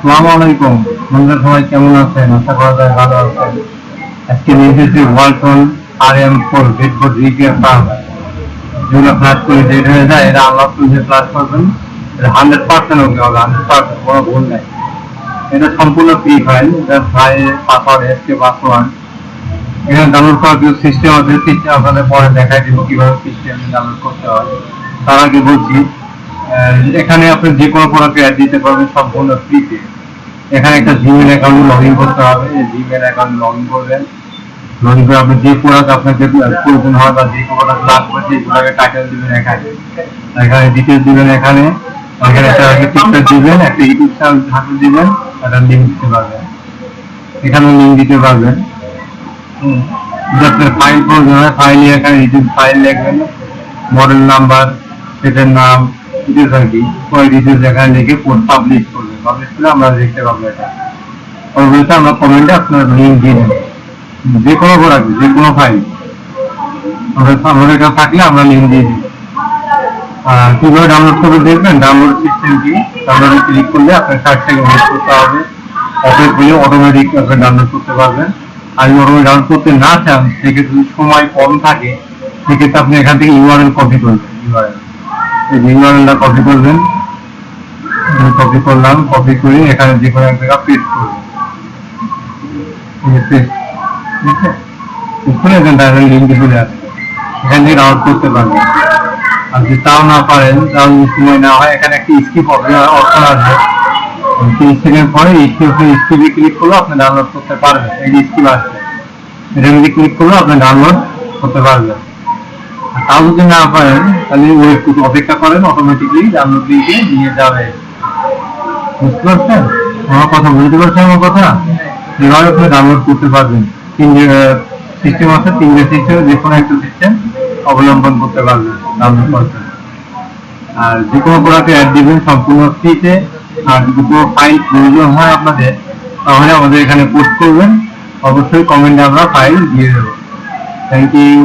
আসসালামু আলাইকুম বন্ধুরা, সবাই কেমন আছেন? আশা করা যায় ভালো আছেন। আজকে নিয়ে এসেছি ওয়ালটন RM4 বেডবোর্ড রিপেয়ার পাম্প। যেগুলো ফ্লাশ করে ডেট হয়ে যায়, এটা আনলক করে ফ্লাশ করবেন, এটা 100% ওকে হবে, 100% কোনো ভুল নাই। এটা সম্পূর্ণ ফ্রি ফাইল, এটা ফাইল পাসওয়ার্ড এসকে পাসওয়ার্ড। এখানে ডাউনলোড করার কিছু সিস্টেম আছে, সিস্টেম আপনাদের পরে দেখাই দিব কিভাবে সিস্টেম ডাউনলোড করতে হয়। তার আগে বলছি, এখানে আপনি যে কোনো প্রোডাক্ট অ্যাড দিতে পারবেন সম্পূর্ণ ফ্রিতে। এখানে একটা জিমেল অ্যাকাউন্ট লগ ইন করতে হবে, জিমেল অ্যাকাউন্ট লগ ইন করবেন। লগ ইন করে আপনি যে প্রোডাক্ট আপনাকে প্রয়োজন হয় বা যে প্রোডাক্ট লাগবে সেই প্রোডাক্টের টাইটেল দিবেন, এখানে এখানে ডিটেলস দিবেন, এখানে এখানে একটা পিকচার দিবেন, একটা ইউটিউব চ্যানেল থাকলে দিবেন, একটা লিঙ্ক দিতে পারবেন, এখানে লিঙ্ক দিতে পারবেন। আপনার ফাইল প্রয়োজন হয়, ফাইলে এখানে ইউটিউব ফাইল লিখবেন, মডেল নাম্বার, সেটার নাম, ডিটেলস আর কি ওই ডিটেলস এখানে লিখে পাবলিশ করবেন। পাবলিশ করে আমরা দেখতে পাবো। এটা পরবর্তীতে আমরা কমেন্টে আপনার লিঙ্ক দিয়ে দেবো, যে কোনো প্রোডাক্ট, যে কোনো ফাইল আমাদের কাছে থাকলে আমরা লিঙ্ক দিয়ে দিই। আর কিভাবে ডাউনলোড করবে দেখবেন, ডাউনলোড সিস্টেম কি, ডাউনলোডে ক্লিক করলে আপনার 60 সেকেন্ড ওয়েট করতে হবে, অপেক্ষা করলে অটোমেটিক আপনি ডাউনলোড করতে পারবেন। আর অটোমেটিক ডাউনলোড করতে না চান, সেক্ষেত্রে যদি সময় কম থাকে, সেক্ষেত্রে আপনি এখান থেকে ইউআরএল কপি করবেন। ইউআরএলটা কপি করবেন, কপি করলাম, কপি করে এখানে যে কোনো এক জায়গা পেস্ট করবেন, লিঙ্কে চলে আসবে, এখান থেকে ডাউনলোড করতে পারবেন। আর যদি তাও না পারেন, তাহলে সময় না হয়, এখানে একটা স্কিপ অপশন আসবে, 30 সেকেন্ড পরে স্কিপে ক্লিক করলে আপনি ডাউনলোড করতে পারবেন। এই যে স্কিপ আসবে, এটা যদি ক্লিক করলে আপনি ডাউনলোড করতে পারবেন। আর তাও যদি না পারেন, তাহলে ওয়েট অপেক্ষা করেন, অটোমেটিকলি ডাউনলোড লিঙ্কে নিয়ে যাবে। বুঝতে পারছেন আমার কথা? বুঝতে পারছেন আমার কথা? এভাবে আপনি ডাউনলোড করতে পারবেন। সিস্টেম আছে, 3টে সিস্টেমে যে কোনো একটা সিস্টেম অবলম্বন করতে পারবেন ডাউনলোড করতে। আর যে কোনো প্রোডাক্টে অ্যাড দিবেন সম্পূর্ণ ফ্রিতে। আর যদি কোনো ফাইল প্রয়োজন হয় আপনাদের, তাহলে আমাদের এখানে পোস্ট করবেন, অবশ্যই কমেন্টে আমরা ফাইল দিয়ে দেবো। Thank you.